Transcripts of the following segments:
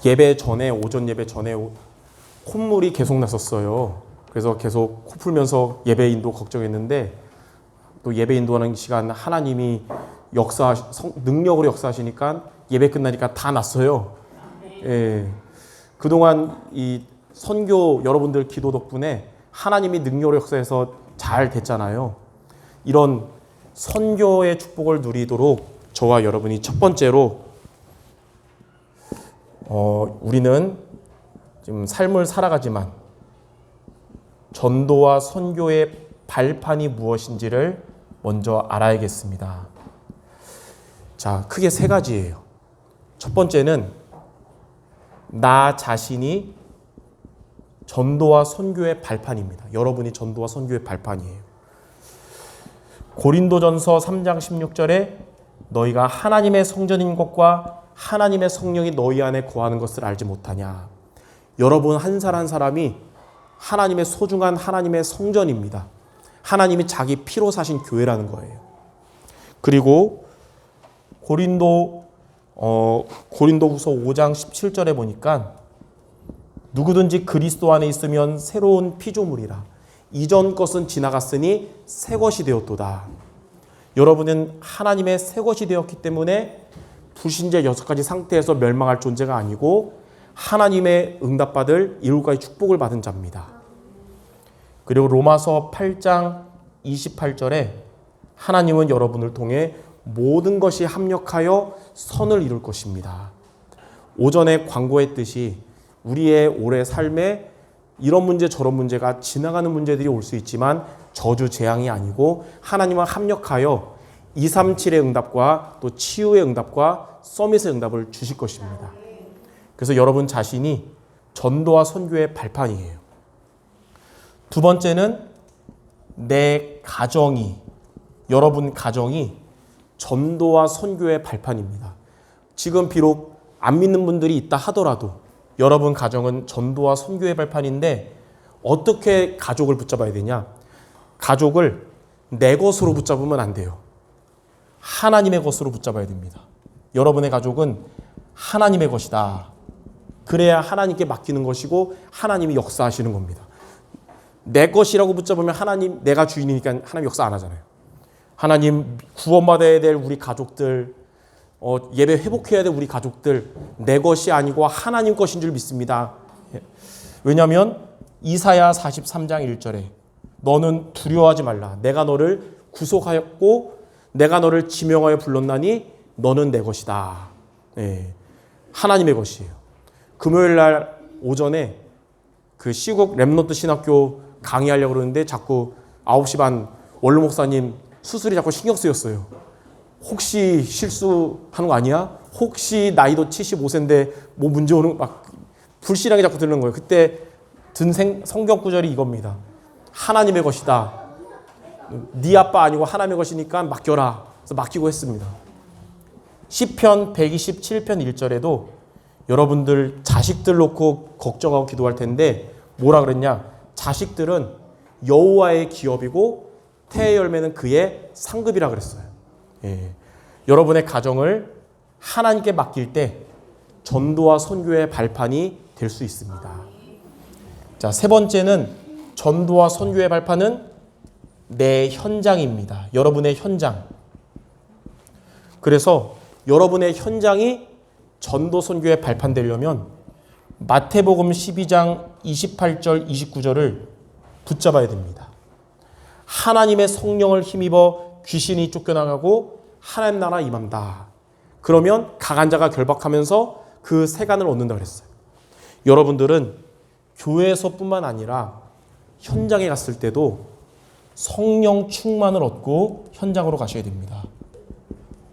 예배 전에, 오전 예배 전에 콧물이 계속 났었어요. 그래서 계속 코 풀면서 예배 인도 걱정했는데, 또 예배 인도하는 시간 하나님이 능력으로 역사하시니까 예배 끝나니까 다 났어요. 예. 그동안 이 선교 여러분들 기도 덕분에 하나님이 능력으로 역사해서 잘 됐잖아요. 이런 선교의 축복을 누리도록 저와 여러분이 첫 번째로 우리는 지금 삶을 살아가지만 전도와 선교의 발판이 무엇인지를 먼저 알아야겠습니다. 자, 크게 세 가지예요. 첫 번째는 나 자신이 전도와 선교의 발판입니다. 여러분이 전도와 선교의 발판이에요. 고린도전서 3장 16절에 너희가 하나님의 성전인 것과 하나님의 성령이 너희 안에 거하는 것을 알지 못하냐. 여러분 한 사람 한 사람이 하나님의 소중한 하나님의 성전입니다. 하나님이 자기 피로 사신 교회라는 거예요. 그리고 고린도후서 5장 17절에 보니까 누구든지 그리스도 안에 있으면 새로운 피조물이라. 이전 것은 지나갔으니 새 것이 되었도다. 여러분은 하나님의 새 것이 되었기 때문에 불신자 6가지 상태에서 멸망할 존재가 아니고 하나님의 응답받을 이룰과의 축복을 받은 자입니다. 그리고 로마서 8장 28절에 하나님은 여러분을 통해 모든 것이 합력하여 선을 이룰 것입니다. 오전에 광고했듯이 우리의 올해 삶에 이런 문제 저런 문제가 지나가는 문제들이 올 수 있지만 저주 재앙이 아니고 하나님과 합력하여 237의 응답과 또 치유의 응답과 서밋의 응답을 주실 것입니다. 그래서 여러분 자신이 전도와 선교의 발판이에요. 두 번째는 여러분 가정이 전도와 선교의 발판입니다. 지금 비록 안 믿는 분들이 있다 하더라도 여러분 가정은 전도와 선교의 발판인데 어떻게 가족을 붙잡아야 되냐? 가족을 내 것으로 붙잡으면 안 돼요. 하나님의 것으로 붙잡아야 됩니다. 여러분의 가족은 하나님의 것이다. 그래야 하나님께 맡기는 것이고 하나님이 역사하시는 겁니다. 내 것이라고 붙잡으면 내가 주인이니까 하나님 역사 안 하잖아요. 하나님 구원받아야 될 우리 가족들, 예배 회복해야 될 우리 가족들, 내 것이 아니고 하나님 것인 줄 믿습니다. 왜냐하면 이사야 43장 1절에 너는 두려워하지 말라. 내가 너를 구속하였고 내가 너를 지명하여 불렀나니 너는 내 것이다. 네. 하나님의 것이에요. 금요일 날 오전에 그 시국 렘넌트 신학교 강의하려고 그러는데 자꾸 9시 반 원로 목사님 수술이 자꾸 신경 쓰였어요. 혹시 실수하는 거 아니야? 혹시 나이도 75세인데 뭐 문제 오는 막 불신하게 자꾸 들는 거예요. 그때 든 성경 구절이 이겁니다. 하나님의 것이다. 네 아빠 아니고 하나님의 것이니까 맡겨라. 그래서 맡기고 했습니다. 시편 127편 1절에도 여러분들 자식들 놓고 걱정하고 기도할 텐데 뭐라 그랬냐? 자식들은 여호와의 기업이고 태의 열매는 그의 상급이라 그랬어요. 예. 여러분의 가정을 하나님께 맡길 때 전도와 선교의 발판이 될 수 있습니다. 자, 세 번째는 전도와 선교의 발판은 내 현장입니다. 여러분의 현장. 그래서 여러분의 현장이 전도 선교의 발판 되려면 마태복음 12장 28절 29절을 붙잡아야 됩니다. 하나님의 성령을 힘입어 귀신이 쫓겨나가고 하나님 나라 임한다. 그러면 강한 자가 결박하면서 그 세간을 얻는다 그랬어요. 여러분들은 교회에서뿐만 아니라 현장에 갔을 때도 성령 충만을 얻고 현장으로 가셔야 됩니다.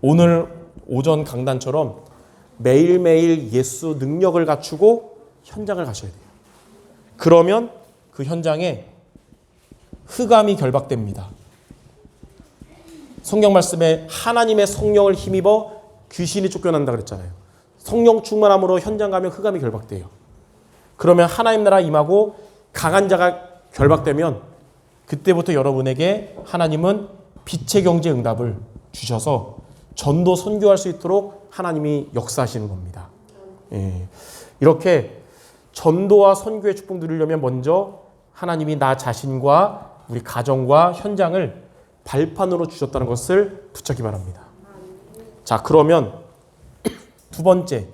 오늘 오전 강단처럼 매일매일 예수 능력을 갖추고 현장을 가셔야 돼요. 그러면 그 현장에 흑암이 결박됩니다. 성경 말씀에 하나님의 성령을 힘입어 귀신이 쫓겨난다 그랬잖아요. 성령 충만함으로 현장 가면 흑암이 결박돼요. 그러면 하나님 나라 임하고 강한 자가 결박되면 그때부터 여러분에게 하나님은 빛의 경제 응답을 주셔서 전도 선교할 수 있도록 하나님이 역사하시는 겁니다. 이렇게 전도와 선교의 축복 누리려면 먼저 하나님이 나 자신과 우리 가정과 현장을 발판으로 주셨다는 것을 붙잡기 바랍니다. 자, 그러면 두 번째,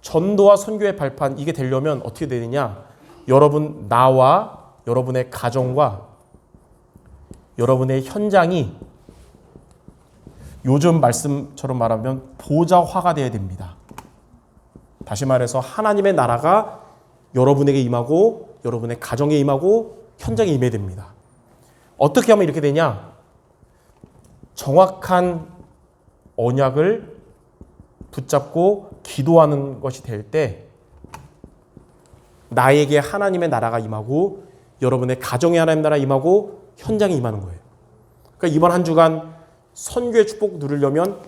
전도와 선교의 발판, 이게 되려면 어떻게 되느냐? 여러분, 나와 여러분의 가정과 여러분의 현장이 요즘 말씀처럼 말하면 보좌화가 되어야 됩니다. 다시 말해서 하나님의 나라가 여러분에게 임하고 여러분의 가정에 임하고 현장에 임해야 됩니다. 어떻게 하면 이렇게 되냐? 정확한 언약을 붙잡고 기도하는 것이 될 때 나에게 하나님의 나라가 임하고 여러분의 가정에 하나님의 나라가 임하고 현장에 임하는 거예요. 그러니까 이번 한 주간 선교의 축복 누리려면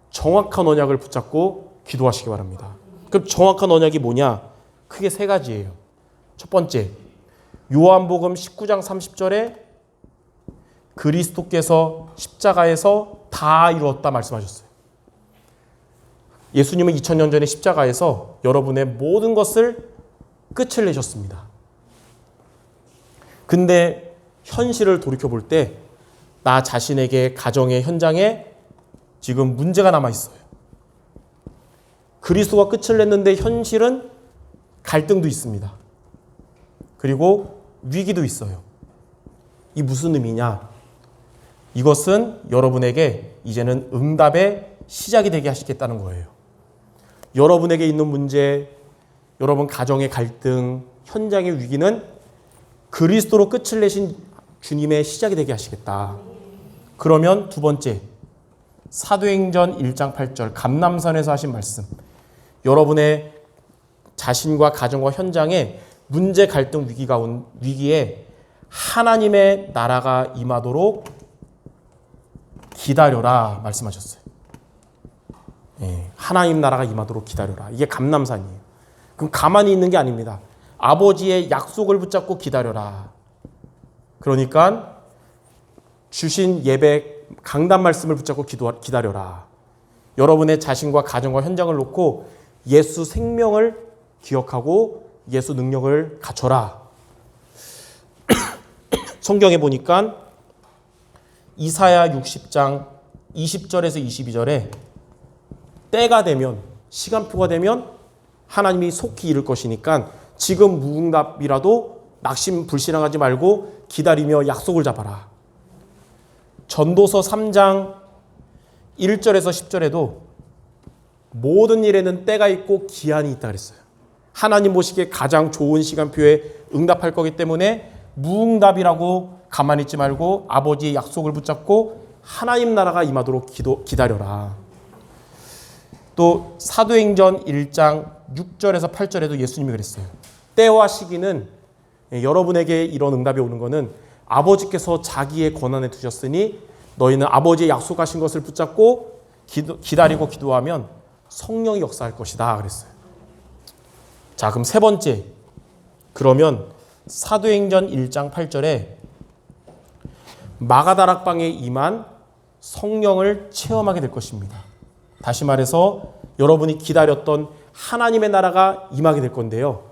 정확한 언약을 붙잡고 기도하시기 바랍니다. 그럼 정확한 언약이 뭐냐? 크게 세 가지예요. 첫 번째, 요한복음 19장 30절에 그리스도께서 십자가에서 다 이루었다 말씀하셨어요. 예수님은 2000년 전에 십자가에서 여러분의 모든 것을 끝을 내셨습니다. 근데 현실을 돌이켜볼 때 나 자신에게 가정의 현장에 지금 문제가 남아있어요. 그리스도가 끝을 냈는데 현실은 갈등도 있습니다. 그리고 위기도 있어요. 이 무슨 의미냐? 이것은 여러분에게 이제는 응답의 시작이 되게 하시겠다는 거예요. 여러분에게 있는 문제, 여러분 가정의 갈등, 현장의 위기는 그리스도로 끝을 내신 주님의 시작이 되게 하시겠다. 그러면 두 번째, 사도행전 1장 8절 감람산에서 하신 말씀, 여러분의 자신과 가정과 현장에 문제, 갈등, 위기에 하나님의 나라가 임하도록 기다려라 말씀하셨어요. 하나님 나라가 임하도록 기다려라. 이게 감람산이에요. 그럼 가만히 있는 게 아닙니다. 아버지의 약속을 붙잡고 기다려라. 그러니까 주신 예배 강단 말씀을 붙잡고 기다려라. 여러분의 자신과 가정과 현장을 놓고 예수 생명을 기억하고 예수 능력을 갖춰라. 성경에 보니까 이사야 60장 20절에서 22절에 때가 되면, 시간표가 되면 하나님이 속히 이룰 것이니까 지금 무응답이라도 낙심 불신앙하지 말고 기다리며 약속을 잡아라. 전도서 3장 1절에서 10절에도 모든 일에는 때가 있고 기한이 있다 그랬어요. 하나님 보시기에 가장 좋은 시간표에 응답할 거기 때문에 무응답이라고 가만히 있지 말고 아버지의 약속을 붙잡고 하나님 나라가 임하도록 기다려라. 또 사도행전 1장 6절에서 8절에도 예수님이 그랬어요. 때와 시기는 여러분에게 이런 응답이 오는 것은 아버지께서 자기의 권한에 두셨으니 너희는 아버지의 약속하신 것을 붙잡고 기다리고 기도하면 성령이 역사할 것이다 그랬어요. 자, 그럼 세 번째, 그러면 사도행전 1장 8절에 마가다락방에 임한 성령을 체험하게 될 것입니다. 다시 말해서 여러분이 기다렸던 하나님의 나라가 임하게 될 건데요.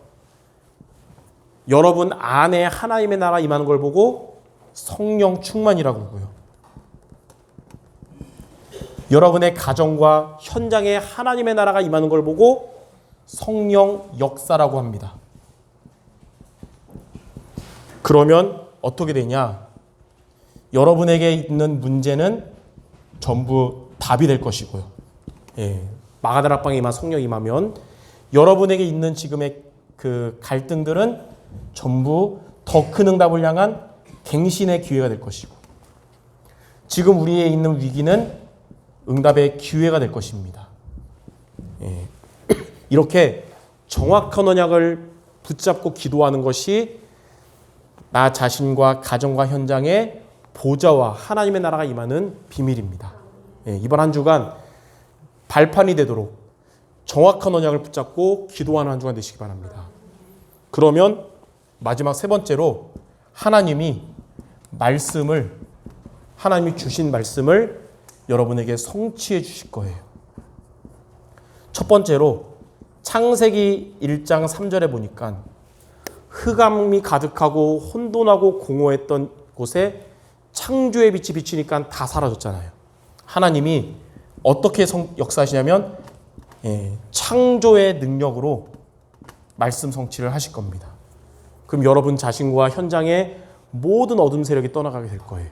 여러분 안에 하나님의 나라가 임하는 걸 보고 성령 충만이라고 그러고요. 여러분의 가정과 현장에 하나님의 나라가 임하는 걸 보고 성령 역사라고 합니다. 그러면 어떻게 되냐? 여러분에게 있는 문제는 전부 답이 될 것이고요. 마가다락방에 임한 성령이 임하면 여러분에게 있는 지금의 그 갈등들은 전부 더 큰 응답을 향한 갱신의 기회가 될 것이고, 지금 우리에 있는 위기는 응답의 기회가 될 것입니다. 이렇게 정확한 언약을 붙잡고 기도하는 것이 나 자신과 가정과 현장에 보좌와 하나님의 나라가 임하는 비밀입니다. 이번 한 주간 발판이 되도록 정확한 언약을 붙잡고 기도하는 한 주간 되시기 바랍니다. 그러면 마지막 세 번째로 하나님이 주신 말씀을 여러분에게 성취해 주실 거예요. 첫 번째로 창세기 1장 3절에 보니까 흑암이 가득하고 혼돈하고 공허했던 곳에 창조의 빛이 비치니까 다 사라졌잖아요. 하나님이 어떻게 역사하시냐면 창조의 능력으로 말씀 성취를 하실 겁니다. 그럼 여러분 자신과 현장의 모든 어둠 세력이 떠나가게 될 거예요.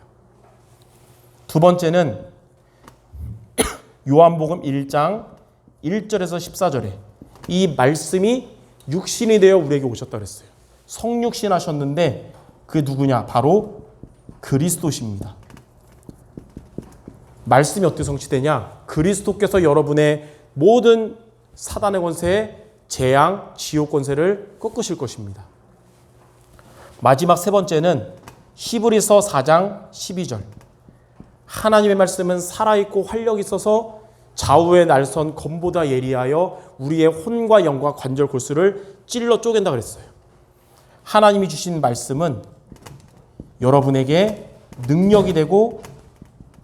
두 번째는 요한복음 1장 1절에서 14절에 이 말씀이 육신이 되어 우리에게 오셨다 그랬어요. 성육신 하셨는데 그 누구냐? 바로 그리스도십니다. 말씀이 어떻게 성취되냐? 그리스도께서 여러분의 모든 사단의 권세, 재앙, 지옥 권세를 꺾으실 것입니다. 마지막 세 번째는 히브리서 4장 12절. 하나님의 말씀은 살아있고 활력이 있어서 좌우의 날선 검보다 예리하여 우리의 혼과 영과 관절 골수를 찔러 쪼갠다 그랬어요. 하나님이 주신 말씀은 여러분에게 능력이 되고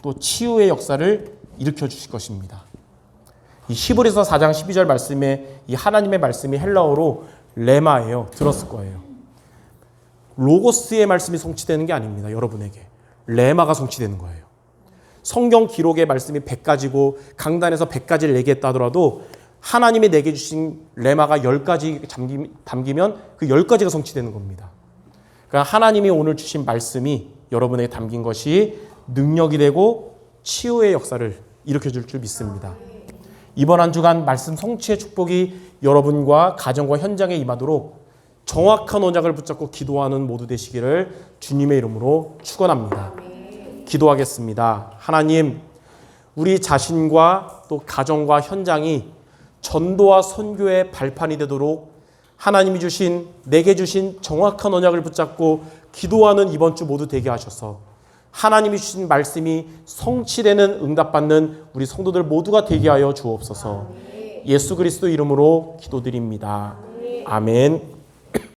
또 치유의 역사를 일으켜 주실 것입니다. 이 히브리서 4장 12절 말씀에 이 하나님의 말씀이 헬라어로 레마예요. 들었을 거예요. 로고스의 말씀이 성취되는 게 아닙니다. 여러분에게. 레마가 성취되는 거예요. 성경 기록의 말씀이 100가지고 강단에서 100가지를 얘기했다 하더라도 하나님이 내게 주신 레마가 10가지 담기면 그 10가지가 성취되는 겁니다. 그러니까 하나님이 오늘 주신 말씀이 여러분에게 담긴 것이 능력이 되고 치유의 역사를 일으켜줄 줄 믿습니다. 이번 한 주간 말씀 성취의 축복이 여러분과 가정과 현장에 임하도록 정확한 언약을 붙잡고 기도하는 모두 되시기를 주님의 이름으로 축원합니다. 기도하겠습니다. 하나님, 우리 자신과 또 가정과 현장이 전도와 선교의 발판이 되도록 하나님이 주신 내게 주신 정확한 언약을 붙잡고 기도하는 이번 주 모두 되게 하셔서 하나님이 주신 말씀이 성취되는 응답받는 우리 성도들 모두가 되게 하여 주옵소서. 예수 그리스도 이름으로 기도드립니다. 아멘.